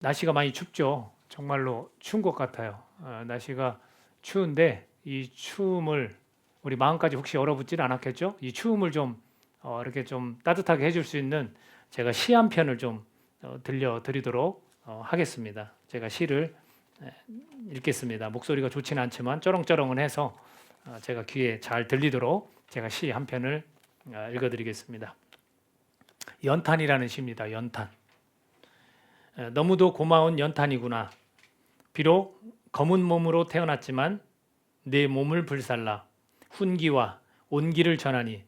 날씨가 많이 춥죠. 정말로 추운 것 같아요. 날씨가 추운데 이 추움을 우리 마음까지 혹시 얼어붙지는 않았겠죠? 이 추움을 좀 이렇게 좀 따뜻하게 해줄 수 있는 제가 시 한 편을 좀 들려드리도록 하겠습니다. 제가 시를 읽겠습니다. 목소리가 좋지는 않지만 쩌렁쩌렁은 해서 제가 귀에 잘 들리도록 제가 시 한 편을 읽어드리겠습니다. 연탄이라는 시입니다. 연탄. 너무도 고마운 연탄이구나. 비록 검은 몸으로 태어났지만 내 몸을 불살라 훈기와 온기를 전하니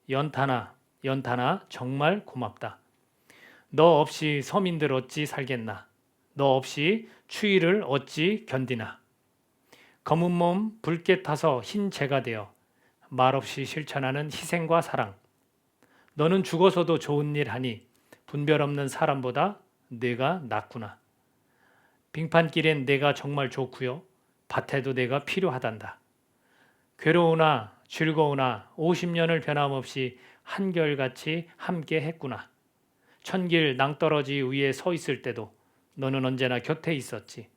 연탄아, 연탄아 정말 고맙다. 너 없이 서민들 어찌 살겠나. 너 없이 추위를 어찌 견디나. 검은 몸 붉게 타서 흰 재가 되어 말없이 실천하는 희생과 사랑. 너는 죽어서도 좋은 일 하니 분별 없는 사람보다 내가 낫구나. 빙판길엔 내가 정말 좋고요. 밭에도 내가 필요하단다. 괴로우나 즐거우나 50년을 변함없이 한결같이 함께 했구나. 천길 낭떠러지 위에 서 있을 때도 너는 언제나 곁에 있었지.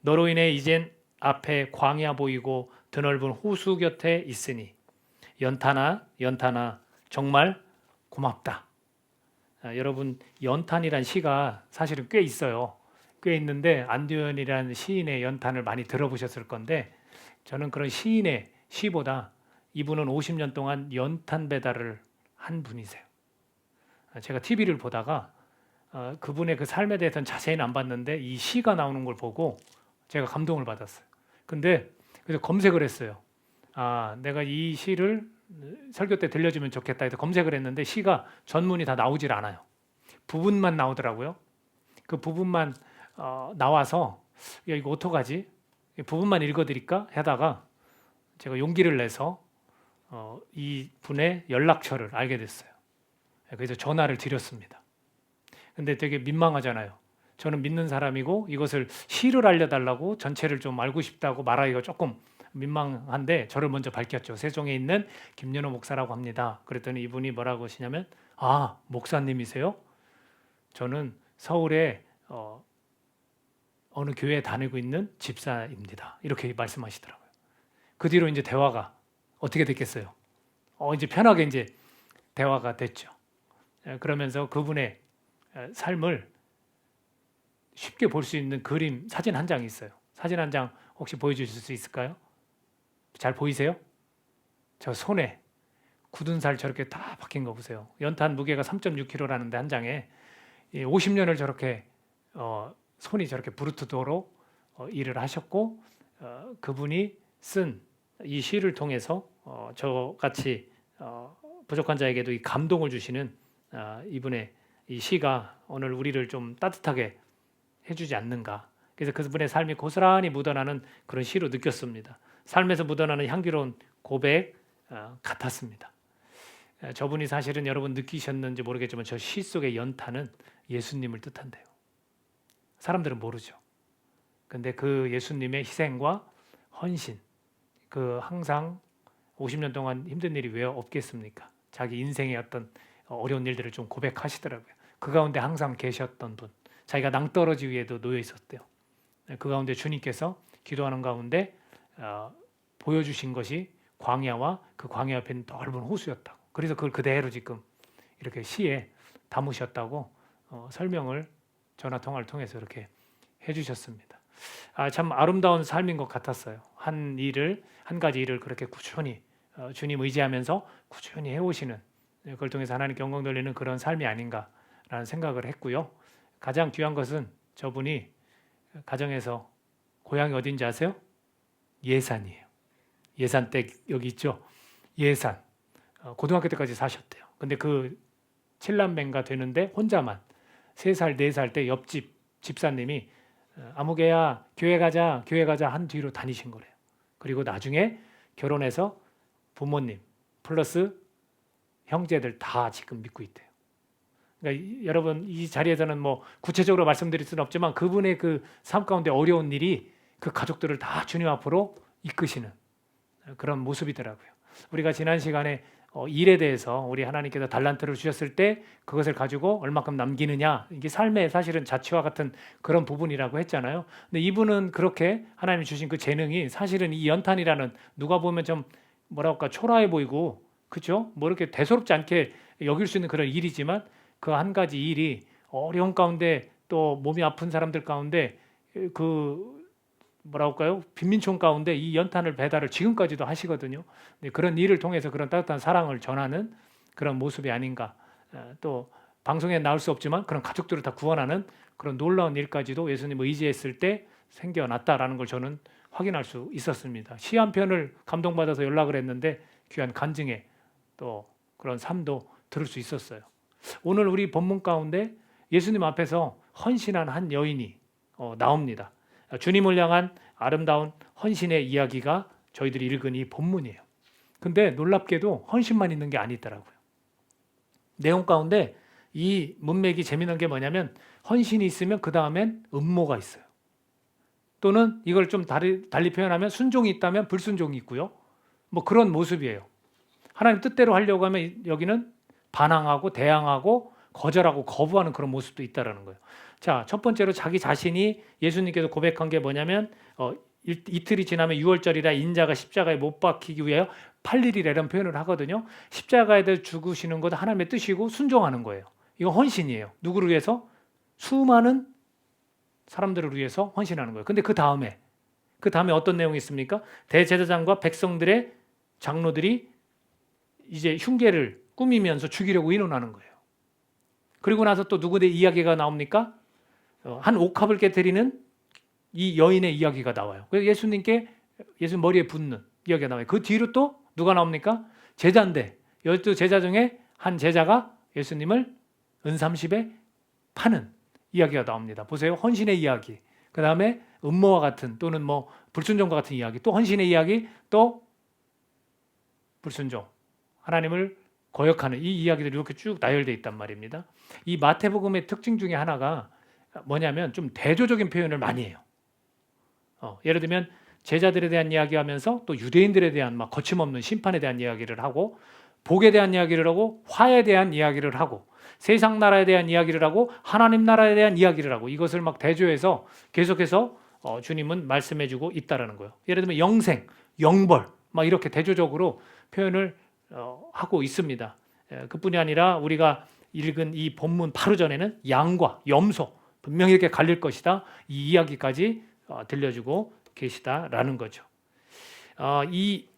너로 인해 이젠 앞에 광야 보이고 드넓은 호수 곁에 있으니 연탄아 연탄아 정말 고맙다. 여러분 연탄이란 시가 사실은 꽤 있어요. 꽤 있는데 안도현이라는 시인의 연탄을 많이 들어보셨을 건데 저는 그런 시인의 시보다 이분은 50년 동안 연탄 배달을 한 분이세요. 제가 TV를 보다가 그분의 그 삶에 대해서는 자세히는 안 봤는데 이 시가 나오는 걸 보고 제가 감동을 받았어요. 근데 그래서 검색을 했어요. 내가 이 시를 설교 때 들려주면 좋겠다 해서 검색을 했는데 시가 전문이 다 나오질 않아요. 부분만 나오더라고요. 그 부분만 나와서 야 이거 어떡하지? 부분만 읽어드릴까? 하다가 제가 용기를 내서 이 분의 연락처를 알게 됐어요. 그래서 전화를 드렸습니다. 근데 되게 민망하잖아요. 저는 믿는 사람이고 이것을 시를 알려달라고 전체를 좀 알고 싶다고 말하기가 조금 민망한데 저를 먼저 밝혔죠. 세종에 있는 김연호 목사라고 합니다. 그랬더니 이분이 뭐라고 하시냐면 목사님이세요? 저는 서울에 어느 교회에 다니고 있는 집사입니다. 이렇게 말씀하시더라고요. 그 뒤로 이제 대화가 어떻게 됐겠어요? 이제 편하게 이제 대화가 됐죠. 그러면서 그분의 삶을 쉽게 볼 수 있는 그림, 사진 한 장이 있어요. 사진 한 장 혹시 보여주실 수 있을까요? 잘 보이세요? 저 손에 굳은 살 저렇게 다 박힌 거 보세요. 연탄 무게가 3.6kg라는데 한 장에 50년을 저렇게 손이 저렇게 부르트도록 일을 하셨고 그분이 쓴 이 시를 통해서 저같이 부족한 자에게도 이 감동을 주시는 이분의 이 시가 오늘 우리를 좀 따뜻하게 해주지 않는가. 그래서 그분의 삶이 고스란히 묻어나는 그런 시로 느꼈습니다. 삶에서 묻어나는 향기로운 고백 같았습니다. 저분이 사실은 여러분 느끼셨는지 모르겠지만 저 시 속의 연탄은 예수님을 뜻한대요. 사람들은 모르죠. 근데 그 예수님의 희생과 헌신, 그 항상 50년 동안 힘든 일이 왜 없겠습니까? 자기 인생의 어떤 어려운 일들을 좀 고백하시더라고요. 그 가운데 항상 계셨던 분, 자기가 낭떠러지 위에도 놓여 있었대요. 그 가운데 주님께서 기도하는 가운데 보여주신 것이 광야와 그 광야 옆에 넓은 호수였다고. 그래서 그걸 그대로 지금 이렇게 시에 담으셨다고 설명을 전화 통화를 통해서 이렇게 해주셨습니다. 참 아름다운 삶인 것 같았어요. 한 가지 일을 그렇게 꾸준히 주님 의지하면서 꾸준히 해오시는, 그걸 통해서 하나님께 영광 돌리는 그런 삶이 아닌가라는 생각을 했고요. 가장 귀한 것은 저분이 가정에서 고향이 어딘지 아세요? 예산이에요. 예산댁 여기 있죠? 예산. 고등학교 때까지 사셨대요. 근데 그 7남매가 되는데 혼자만 3살, 4살 때 옆집 집사님이 아무개야 교회 가자 한 뒤로 다니신 거래요. 그리고 나중에 결혼해서 부모님 플러스 형제들 다 지금 믿고 있대요. 그러니까 여러분 이 자리에서는 뭐 구체적으로 말씀드릴 수는 없지만 그분의 그 삶 가운데 어려운 일이 그 가족들을 다 주님 앞으로 이끄시는 그런 모습이더라고요. 우리가 지난 시간에 일에 대해서 우리 하나님께서 달란트를 주셨을 때 그것을 가지고 얼마큼 남기느냐, 이게 삶의 사실은 자취와 같은 그런 부분이라고 했잖아요. 근데 이분은 그렇게 하나님이 주신 그 재능이 사실은 이 연탄이라는, 누가 보면 좀 뭐랄까 초라해 보이고, 그렇죠? 뭐 이렇게 대수롭지 않게 여길 수 있는 그런 일이지만 그 한 가지 일이 어려운 가운데, 또 몸이 아픈 사람들 가운데, 그 뭐랄까요, 빈민촌 가운데 이 연탄을 배달을 지금까지도 하시거든요. 그런 일을 통해서 그런 따뜻한 사랑을 전하는 그런 모습이 아닌가. 또 방송에 나올 수 없지만 그런 가족들을 다 구원하는 그런 놀라운 일까지도 예수님을 의지했을 때 생겨났다라는 걸 저는 확인할 수 있었습니다. 시 한 편을 감동받아서 연락을 했는데 귀한 간증에 또 그런 삶도 들을 수 있었어요. 오늘 우리 본문 가운데 예수님 앞에서 헌신한 한 여인이 나옵니다. 주님을 향한 아름다운 헌신의 이야기가 저희들이 읽은 이 본문이에요. 근데 놀랍게도 헌신만 있는 게 아니더라고요. 내용 가운데 이 문맥이 재미난 게 뭐냐면, 헌신이 있으면 그 다음엔 음모가 있어요. 또는 이걸 좀 달리 표현하면 순종이 있다면 불순종이 있고요. 뭐 그런 모습이에요. 하나님 뜻대로 하려고 하면 여기는 반항하고 대항하고 거절하고 거부하는 그런 모습도 있다라는 거예요. 자, 첫 번째로 자기 자신이 예수님께서 고백한 게 뭐냐면, 이틀이 지나면 유월절이라 인자가 십자가에 못 박히기 위하여 8일이라는 표현을 하거든요. 십자가에 대해 죽으시는 것도 하나님의 뜻이고 순종하는 거예요. 이거 헌신이에요. 누구를 위해서? 수많은 사람들을 위해서 헌신하는 거예요. 근데 그 다음에 어떤 내용이 있습니까? 대제사장과 백성들의 장로들이 이제 흉계를 꾸미면서 죽이려고 의논하는 거예요. 그리고 나서 또 누구의 이야기가 나옵니까? 한 옥합을 깨뜨리는 이 여인의 이야기가 나와요. 그래서 예수님 머리에 붓는 이야기가 나와요. 그 뒤로 또 누가 나옵니까? 제자인데 12제자 중에 한 제자가 예수님을 은30에 파는 이야기가 나옵니다. 보세요. 헌신의 이야기, 그 다음에 음모와 같은 또는 뭐 불순종과 같은 이야기, 또 헌신의 이야기, 또 불순종, 하나님을 거역하는 이 이야기들이 이렇게 쭉 나열되어 있단 말입니다. 이 마태복음의 특징 중에 하나가 뭐냐면 좀 대조적인 표현을 많이 해요. 예를 들면 제자들에 대한 이야기하면서 또 유대인들에 대한 막 거침없는 심판에 대한 이야기를 하고, 복에 대한 이야기를 하고, 화에 대한 이야기를 하고, 세상 나라에 대한 이야기를 하고, 하나님 나라에 대한 이야기를 하고, 이것을 막 대조해서 계속해서 주님은 말씀해주고 있다라는 거예요. 예를 들면 영생, 영벌 막 이렇게 대조적으로 표현을 하고 있습니다. 그뿐이 아니라 우리가 읽은 이 본문 바로 전에는 양과 염소 분명히 이렇게 갈릴 것이다, 이 이야기까지 들려주고 계시다라는 거죠. 이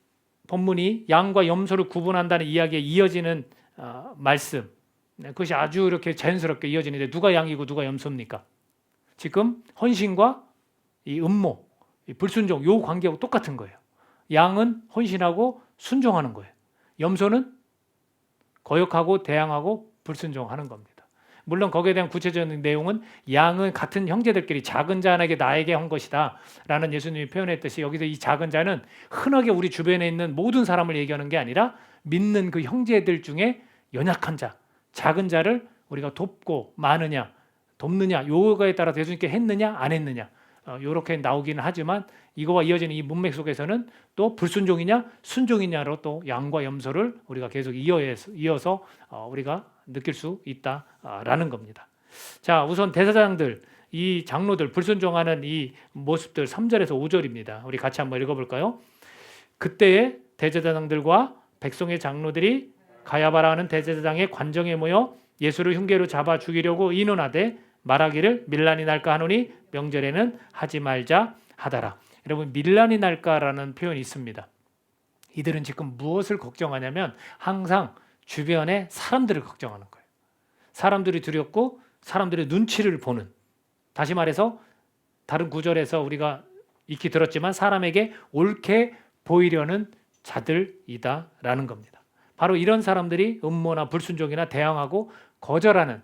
본문이 양과 염소를 구분한다는 이야기에 이어지는 말씀, 그것이 아주 이렇게 자연스럽게 이어지는데 누가 양이고 누가 염소입니까? 지금 헌신과 이 음모, 이 불순종, 요 관계하고 똑같은 거예요. 양은 헌신하고 순종하는 거예요. 염소는 거역하고 대항하고 불순종하는 겁니다. 물론 거기에 대한 구체적인 내용은 양은 같은 형제들끼리 작은 자에게 나에게 한 것이다 라는 예수님이 표현했듯이, 여기서 이 작은 자는 흔하게 우리 주변에 있는 모든 사람을 얘기하는 게 아니라 믿는 그 형제들 중에 연약한 자, 작은 자를 우리가 돕고 마느냐 돕느냐, 요거에 따라서 예수님께 했느냐 안 했느냐, 이렇게 나오기는 하지만 이거와 이어지는 이 문맥 속에서는 또 불순종이냐 순종이냐로 또 양과 염소를 우리가 계속 이어서 우리가 느낄 수 있다라는 겁니다. 자, 우선 대제사장들, 이 장로들 불순종하는 이 모습들 3절에서 5절입니다. 우리 같이 한번 읽어볼까요? 그때에 대제사장들과 백성의 장로들이 가야바라는 대제사장의 관정에 모여 예수를 흉계로 잡아 죽이려고 의논하되 말하기를 밀란이 날까 하노니 명절에는 하지 말자 하더라. 여러분, 밀란이 날까라는 표현이 있습니다. 이들은 지금 무엇을 걱정하냐면 항상 주변에 사람들을 걱정하는 거예요. 사람들이 두렵고 사람들의 눈치를 보는, 다시 말해서 다른 구절에서 우리가 익히 들었지만 사람에게 옳게 보이려는 자들이다라는 겁니다. 바로 이런 사람들이 음모나 불순종이나 대항하고 거절하는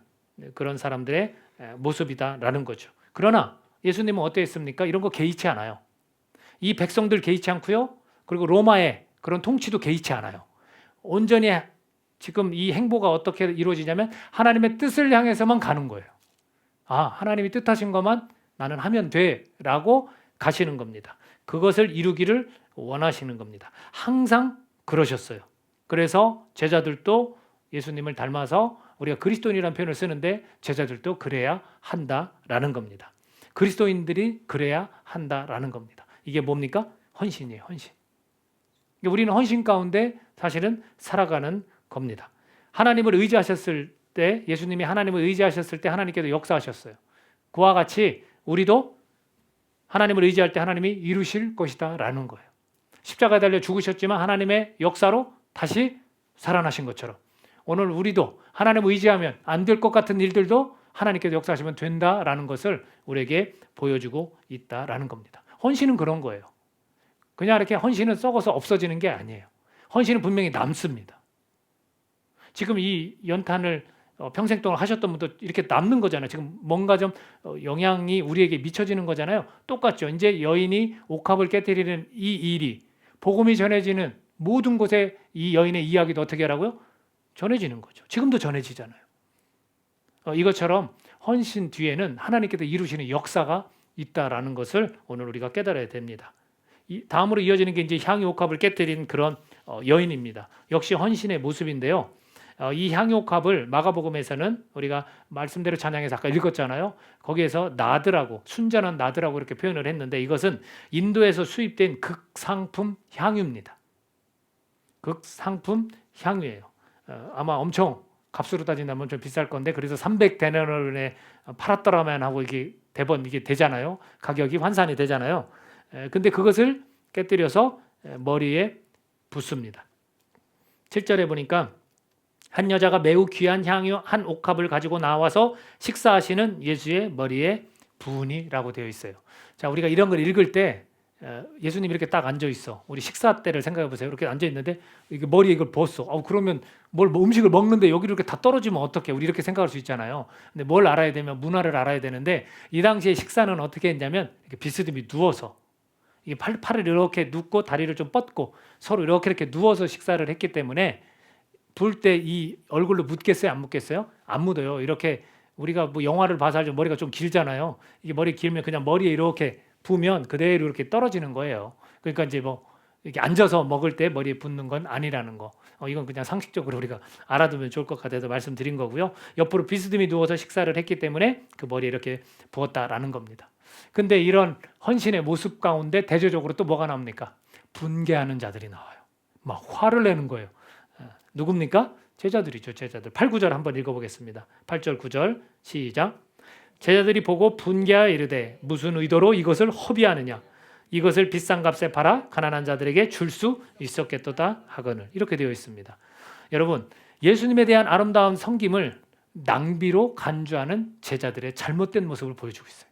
그런 사람들의 모습이다라는 거죠. 그러나 예수님은 어땠습니까? 이런 거 개의치 않아요. 이 백성들 개의치 않고요. 그리고 로마의 그런 통치도 개의치 않아요. 온전히 지금 이 행보가 어떻게 이루어지냐면 하나님의 뜻을 향해서만 가는 거예요. 하나님이 뜻하신 것만 나는 하면 돼라고 가시는 겁니다. 그것을 이루기를 원하시는 겁니다. 항상 그러셨어요. 그래서 제자들도 예수님을 닮아서 우리가 그리스도인이라는 표현을 쓰는데 제자들도 그래야 한다라는 겁니다. 그리스도인들이 그래야 한다라는 겁니다. 이게 뭡니까? 헌신이에요. 헌신. 우리는 헌신 가운데 사실은 살아가는 겁니다. 하나님을 의지하셨을 때, 예수님이 하나님을 의지하셨을 때 하나님께서 역사하셨어요. 그와 같이 우리도 하나님을 의지할 때 하나님이 이루실 것이다 라는 거예요. 십자가에 달려 죽으셨지만 하나님의 역사로 다시 살아나신 것처럼 오늘 우리도 하나님을 의지하면 안 될 것 같은 일들도 하나님께서 역사하시면 된다라는 것을 우리에게 보여주고 있다라는 겁니다. 헌신은 그런 거예요. 그냥 이렇게 헌신은 썩어서 없어지는 게 아니에요. 헌신은 분명히 남습니다. 지금 이 연탄을 평생 동안 하셨던 분도 이렇게 남는 거잖아요. 지금 뭔가 좀 영향이 우리에게 미쳐지는 거잖아요. 똑같죠. 이제 여인이 옥합을 깨뜨리는 이 일이 복음이 전해지는 모든 곳에 이 여인의 이야기도 어떻게 하라고요? 전해지는 거죠. 지금도 전해지잖아요. 이것처럼 헌신 뒤에는 하나님께서 이루시는 역사가 있다라는 것을 오늘 우리가 깨달아야 됩니다. 다음으로 이어지는 게 이제 향유 옥합을 깨뜨린 그런 여인입니다. 역시 헌신의 모습인데요. 이 향유 옥합을 마가복음에서는 우리가 말씀대로 찬양에서 아까 읽었잖아요. 거기에서 나드라고, 순전한 나드라고 이렇게 표현을 했는데 이것은 인도에서 수입된 극상품 향유입니다. 극상품 향유예요. 아마 엄청 값으로 따진다면 좀 비쌀 건데 그래서 300데나리온에 팔았더라면 하고 이게 대번 이게 되잖아요. 가격이 환산이 되잖아요. 근데 그것을 깨뜨려서 머리에 붓습니다. 7절에 보니까 한 여자가 매우 귀한 향유 한 옥합을 가지고 나와서 식사하시는 예수의 머리에 부으니라고 되어 있어요. 자, 우리가 이런 걸 읽을 때 예수님이 이렇게 딱 앉아 있어. 우리 식사 때를 생각해 보세요. 이렇게 앉아 있는데 이게 머리에 이걸 부었어. 그러면 뭐 음식을 먹는데 여기로 이렇게 다 떨어지면 어떡해? 우리 이렇게 생각할 수 있잖아요. 근데 뭘 알아야 되면 문화를 알아야 되는데 이 당시에 식사는 어떻게 했냐면 이렇게 비스듬히 누워서 이 팔을 이렇게 눕고 다리를 좀 뻗고 서로 이렇게 누워서 식사를 했기 때문에 부을 때 이 얼굴로 묻겠어요? 안 묻겠어요? 안 묻어요. 이렇게 우리가 뭐 영화를 봐서 알죠. 머리가 좀 길잖아요. 이게 머리 길면 그냥 머리에 이렇게 부으면 그대로 이렇게 떨어지는 거예요. 그러니까 이제 뭐 이렇게 앉아서 먹을 때 머리에 붓는 건 아니라는 거. 이건 그냥 상식적으로 우리가 알아두면 좋을 것 같아서 말씀드린 거고요. 옆으로 비스듬히 누워서 식사를 했기 때문에 그 머리에 이렇게 부었다라는 겁니다. 근데 이런 헌신의 모습 가운데 대조적으로 또 뭐가 나옵니까? 분개하는 자들이 나와요. 막 화를 내는 거예요. 누굽니까? 제자들이죠. 제자들. 8, 9절 한번 읽어보겠습니다. 8절, 9절 시작. 제자들이 보고 분개하여 이르되 무슨 의도로 이것을 허비하느냐? 이것을 비싼 값에 팔아 가난한 자들에게 줄 수 있었겠도다 하거늘. 이렇게 되어 있습니다. 여러분, 예수님에 대한 아름다운 섬김을 낭비로 간주하는 제자들의 잘못된 모습을 보여주고 있어요.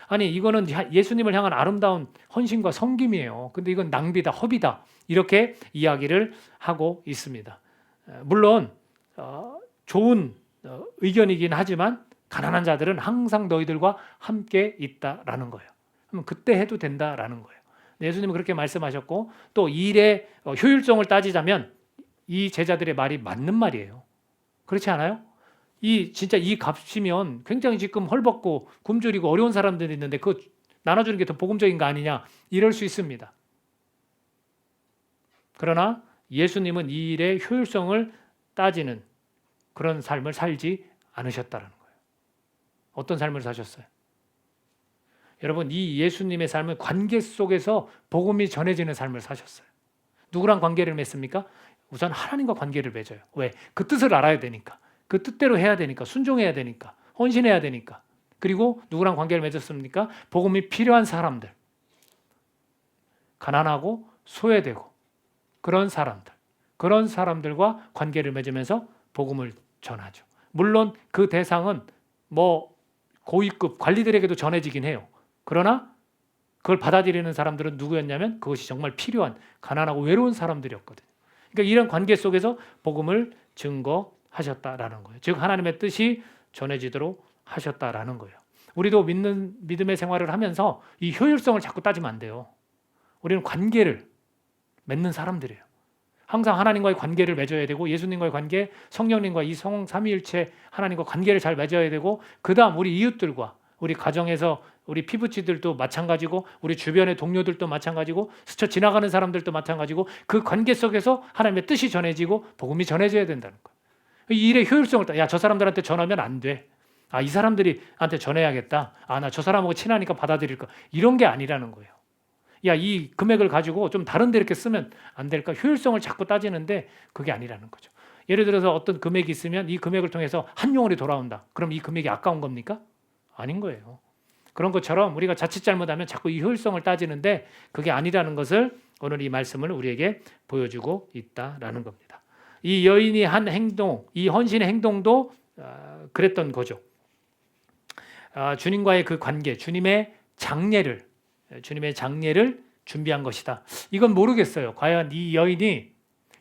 아니, 이거는 예수님을 향한 아름다운 헌신과 섬김이에요. 근데 이건 낭비다, 허비다. 이렇게 이야기를 하고 있습니다. 물론 좋은 의견이긴 하지만 가난한 자들은 항상 너희들과 함께 있다라는 거예요. 그럼 그때 해도 된다라는 거예요. 예수님은 그렇게 말씀하셨고 또 일의 효율성을 따지자면 이 제자들의 말이 맞는 말이에요. 그렇지 않아요? 진짜 이 값이면 굉장히 지금 헐벗고 굶주리고 어려운 사람들이 있는데 그거 나눠주는 게 더 복음적인 거 아니냐 이럴 수 있습니다. 그러나 예수님은 이 일의 효율성을 따지는 그런 삶을 살지 않으셨다는 거예요. 어떤 삶을 사셨어요? 여러분, 이 예수님의 삶은 관계 속에서 복음이 전해지는 삶을 사셨어요. 누구랑 관계를 맺습니까? 우선 하나님과 관계를 맺어요. 왜? 그 뜻을 알아야 되니까. 그 뜻대로 해야 되니까. 순종해야 되니까. 헌신해야 되니까. 그리고 누구랑 관계를 맺었습니까? 복음이 필요한 사람들. 가난하고 소외되고 그런 사람들. 그런 사람들과 관계를 맺으면서 복음을 전하죠. 물론 그 대상은 뭐 고위급 관리들에게도 전해지긴 해요. 그러나 그걸 받아들이는 사람들은 누구였냐면 그것이 정말 필요한 가난하고 외로운 사람들이었거든요. 그러니까 이런 관계 속에서 복음을 증거하셨다라는 거예요. 즉 하나님의 뜻이 전해지도록 하셨다라는 거예요. 우리도 믿음의 생활을 하면서 이 효율성을 자꾸 따지면 안 돼요. 우리는 관계를 맺는 사람들이에요. 항상 하나님과의 관계를 맺어야 되고 예수님과의 관계, 성령님과 이 삼위일체 하나님과 관계를 잘 맺어야 되고 그 다음 우리 이웃들과 우리 가정에서 우리 피부치들도 마찬가지고 우리 주변의 동료들도 마찬가지고 스쳐 지나가는 사람들도 마찬가지고 그 관계 속에서 하나님의 뜻이 전해지고 복음이 전해져야 된다는 거예요. 이 일의 효율성을 야, 저 사람들한테 전하면 안 돼. 아, 이 사람들한테 전해야겠다. 아, 나 저 사람하고 친하니까 받아들일까. 이런 게 아니라는 거예요. 야, 이 금액을 가지고 좀 다른 데 이렇게 쓰면 안 될까? 효율성을 자꾸 따지는데 그게 아니라는 거죠. 예를 들어서 어떤 금액이 있으면 이 금액을 통해서 한 영혼이 돌아온다. 그럼 이 금액이 아까운 겁니까? 아닌 거예요. 그런 것처럼 우리가 자칫 잘못하면 자꾸 이 효율성을 따지는데 그게 아니라는 것을 오늘 이 말씀을 우리에게 보여주고 있다라는 겁니다. 이 여인이 한 행동, 이 헌신의 행동도 그랬던 거죠. 주님과의 그 관계, 주님의 장례를 준비한 것이다. 이건 모르겠어요. 과연 이 여인이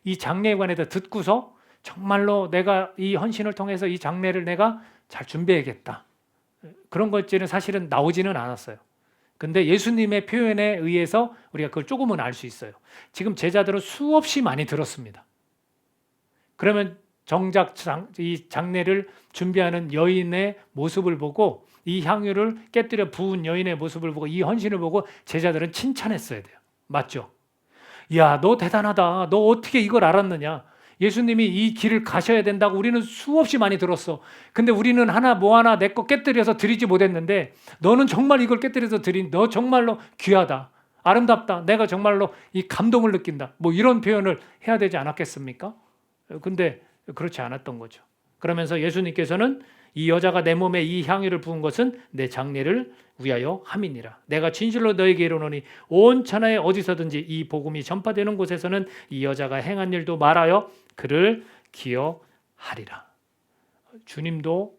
이 장례에 관해서 듣고서 정말로 내가 이 헌신을 통해서 이 장례를 내가 잘 준비해야겠다. 그런 것들은 사실은 나오지는 않았어요. 근데 예수님의 표현에 의해서 우리가 그걸 조금은 알 수 있어요. 지금 제자들은 수없이 많이 들었습니다. 그러면 정작 이 장례를 준비하는 여인의 모습을 보고 이 향유를 깨뜨려 부은 여인의 모습을 보고 이 헌신을 보고 제자들은 칭찬했어야 돼요. 맞죠? 야, 너 대단하다. 너 어떻게 이걸 알았느냐? 예수님이 이 길을 가셔야 된다고 우리는 수없이 많이 들었어. 근데 우리는 하나 내 거 깨뜨려서 드리지 못했는데 너는 정말 이걸 깨뜨려서 드린 너 정말로 귀하다. 아름답다. 내가 정말로 이 감동을 느낀다. 뭐 이런 표현을 해야 되지 않았겠습니까? 근데 그렇지 않았던 거죠. 그러면서 예수님께서는 이 여자가 내 몸에 이 향유를 부은 것은 내 장례를 위하여 함이니라. 내가 진실로 너에게 이르노니 온 천하에 어디서든지 이 복음이 전파되는 곳에서는 이 여자가 행한 일도 말하여 그를 기억하리라. 주님도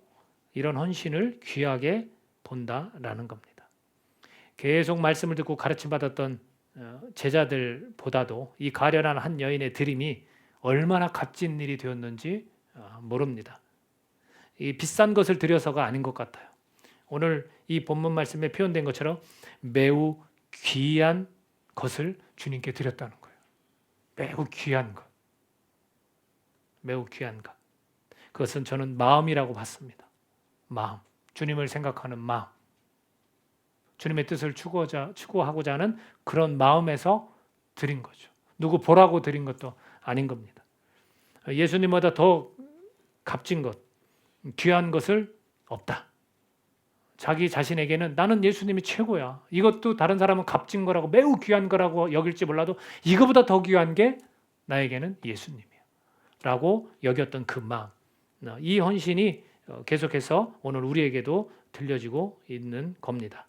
이런 헌신을 귀하게 본다라는 겁니다. 계속 말씀을 듣고 가르침 받았던 제자들보다도 이 가련한 한 여인의 드림이 얼마나 값진 일이 되었는지 모릅니다. 이 비싼 것을 드려서가 아닌 것 같아요. 오늘 이 본문 말씀에 표현된 것처럼 매우 귀한 것을 주님께 드렸다는 거예요. 매우 귀한 것. 매우 귀한 것. 그것은 저는 마음이라고 봤습니다. 마음. 주님을 생각하는 마음. 주님의 뜻을 추구하고자 하는 그런 마음에서 드린 거죠. 누구 보라고 드린 것도 아닌 겁니다. 예수님보다 더 값진 것, 귀한 것을 없다. 자기 자신에게는 나는 예수님이 최고야. 이것도 다른 사람은 값진 거라고 매우 귀한 거라고 여길지 몰라도 이거보다 더 귀한 게 나에게는 예수님이야. 라고 여겼던 그 마음. 이 헌신이 계속해서 오늘 우리에게도 들려지고 있는 겁니다.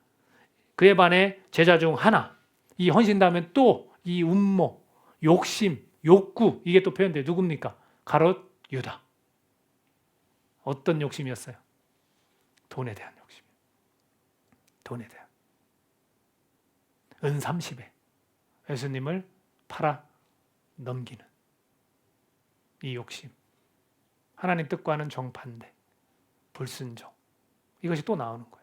그에 반해 제자 중 하나, 이 헌신 다음에 또 이 음모, 욕심, 욕구 이게 또 표현돼요. 누굽니까? 가롯 유다. 어떤 욕심이었어요? 돈에 대한 욕심. 돈에 대한. 은 30에 예수님을 팔아 넘기는 이 욕심. 하나님 뜻과는 정반대. 불순종. 이것이 또 나오는 거예요.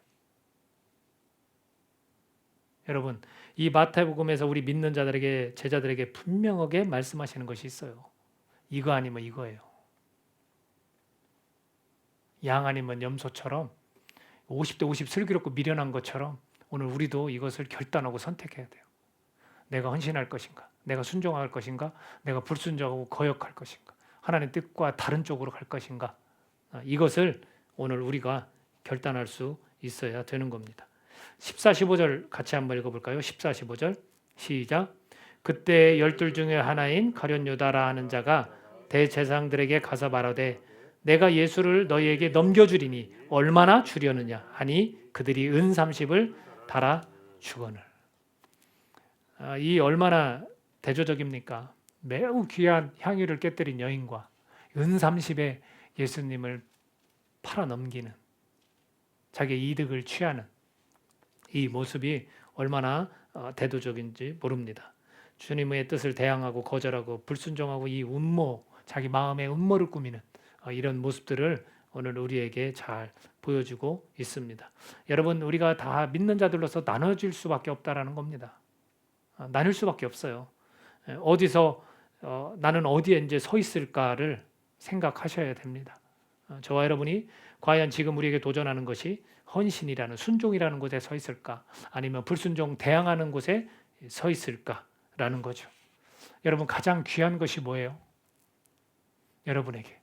여러분, 이 마태복음에서 우리 믿는 자들에게 제자들에게 분명하게 말씀하시는 것이 있어요. 이거 아니면 이거예요. 양 아니면 염소처럼 50대 50 슬기롭고 미련한 것처럼 오늘 우리도 이것을 결단하고 선택해야 돼요. 내가 헌신할 것인가? 내가 순종할 것인가? 내가 불순종하고 거역할 것인가? 하나님 뜻과 다른 쪽으로 갈 것인가? 이것을 오늘 우리가 결단할 수 있어야 되는 겁니다. 14, 15절 같이 한번 읽어볼까요? 14, 15절 시작. 그때 12 중에 하나인 가룟 유다라 하는 자가 대제사장들에게 가서 말하되 내가 예수를 너희에게 넘겨주리니 얼마나 주려느냐 하니 그들이 은 30을 달아 주거늘. 이 얼마나 대조적입니까? 매우 귀한 향유를 깨뜨린 여인과 은 30에 예수님을 팔아 넘기는 자기의 이득을 취하는 이 모습이 얼마나 대도적인지 모릅니다. 주님의 뜻을 대항하고 거절하고 불순종하고 이 음모, 자기 마음의 음모를 꾸미는 이런 모습들을 오늘 우리에게 잘 보여주고 있습니다. 여러분, 우리가 다 믿는 자들로서 나눠질 수밖에 없다라는 겁니다. 나눌 수밖에 없어요. 어디서 나는 어디에 이제 서 있을까를 생각하셔야 됩니다. 저와 여러분이 과연 지금 우리에게 도전하는 것이 헌신이라는 순종이라는 곳에 서 있을까? 아니면 불순종 대항하는 곳에 서 있을까라는 거죠. 여러분 가장 귀한 것이 뭐예요? 여러분에게.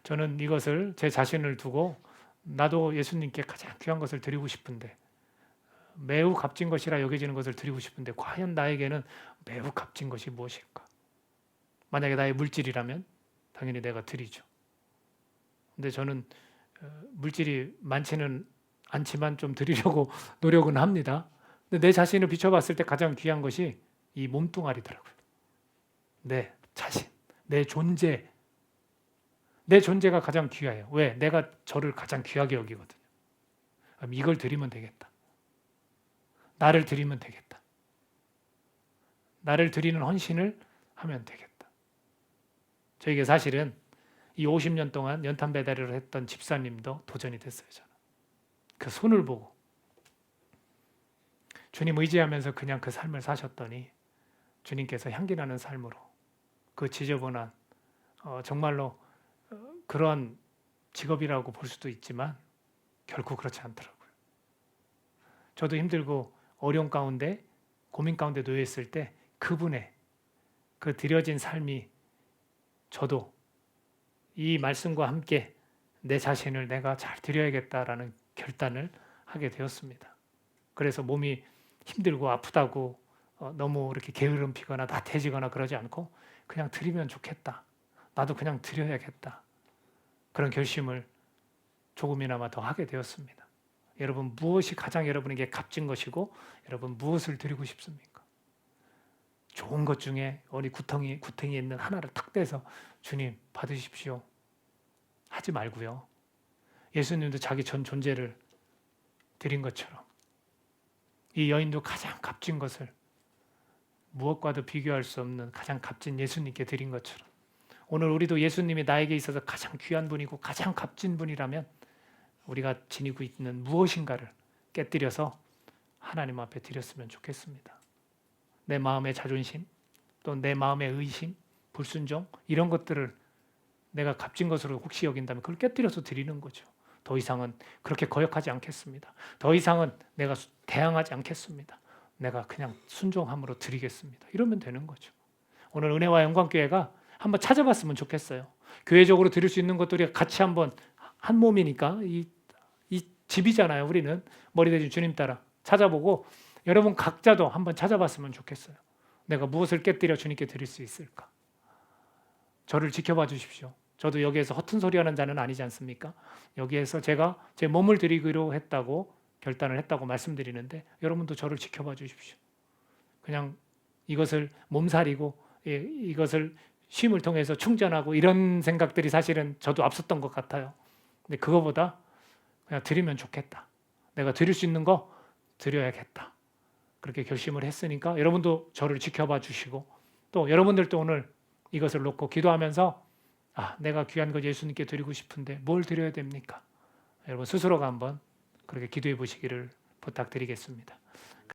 저는 이것을 제 자신을 두고 나도 예수님께 가장 귀한 것을 드리고 싶은데 매우 값진 것이라 여겨지는 것을 드리고 싶은데 과연 나에게는 매우 값진 것이 무엇일까? 만약에 나의 물질이라면 당연히 내가 드리죠. 근데 저는 물질이 많지는 않지만 좀 드리려고 노력은 합니다. 근데 내 자신을 비춰봤을 때 가장 귀한 것이 이 몸뚱아리더라고요. 내 자신, 내 존재. 내 존재가 가장 귀해요. 왜? 내가 저를 가장 귀하게 여기거든요. 그럼 이걸 드리면 되겠다. 나를 드리면 되겠다. 나를 드리는 헌신을 하면 되겠다. 저에게 사실은 이 50년 동안 연탄 배달을 했던 집사님도 도전이 됐어요. 저는. 그 손을 보고 주님 의지하면서 그냥 그 삶을 사셨더니 주님께서 향기나는 삶으로 그 지저분한 정말로 그러한 직업이라고 볼 수도 있지만 결코 그렇지 않더라고요. 저도 힘들고 어려운 가운데 고민 가운데 놓여 있을 때 그분의 그 드려진 삶이 저도 이 말씀과 함께 내 자신을 내가 잘 드려야겠다라는 결단을 하게 되었습니다. 그래서 몸이 힘들고 아프다고 너무 이렇게 게으름 피거나 나태해지거나 그러지 않고 그냥 드리면 좋겠다. 나도 그냥 드려야겠다. 그런 결심을 조금이나마 더 하게 되었습니다. 여러분 무엇이 가장 여러분에게 값진 것이고 여러분 무엇을 드리고 싶습니까? 좋은 것 중에 어디 구덩이에 있는 하나를 탁 떼서 주님 받으십시오. 하지 말고요. 예수님도 자기 전 존재를 드린 것처럼 이 여인도 가장 값진 것을 무엇과도 비교할 수 없는 가장 값진 예수님께 드린 것처럼 오늘 우리도 예수님이 나에게 있어서 가장 귀한 분이고 가장 값진 분이라면 우리가 지니고 있는 무엇인가를 깨뜨려서 하나님 앞에 드렸으면 좋겠습니다. 내 마음의 자존심, 또 내 마음의 의심, 불순종 이런 것들을 내가 값진 것으로 혹시 여긴다면 그걸 깨뜨려서 드리는 거죠. 더 이상은 그렇게 거역하지 않겠습니다. 더 이상은 내가 대항하지 않겠습니다. 내가 그냥 순종함으로 드리겠습니다. 이러면 되는 거죠. 오늘 은혜와 영광교회가 한번 찾아봤으면 좋겠어요. 교회적으로 드릴 수 있는 것들이 같이 한번 한 몸이니까 이 집이잖아요. 우리는 머리 대신 주님 따라 찾아보고 여러분 각자도 한번 찾아봤으면 좋겠어요. 내가 무엇을 깨뜨려 주님께 드릴 수 있을까? 저를 지켜봐 주십시오. 저도 여기에서 허튼 소리 하는 자는 아니지 않습니까? 여기에서 제가 제 몸을 드리기로 했다고 결단을 했다고 말씀드리는데 여러분도 저를 지켜봐 주십시오. 그냥 이것을 몸살이고 이것을 쉼을 통해서 충전하고 이런 생각들이 사실은 저도 앞섰던 것 같아요. 근데 그거보다 그냥 드리면 좋겠다. 내가 드릴 수 있는 거 드려야겠다. 그렇게 결심을 했으니까 여러분도 저를 지켜봐 주시고 또 여러분들도 오늘 이것을 놓고 기도하면서 내가 귀한 것 예수님께 드리고 싶은데 뭘 드려야 됩니까? 여러분 스스로가 한번 그렇게 기도해 보시기를 부탁드리겠습니다.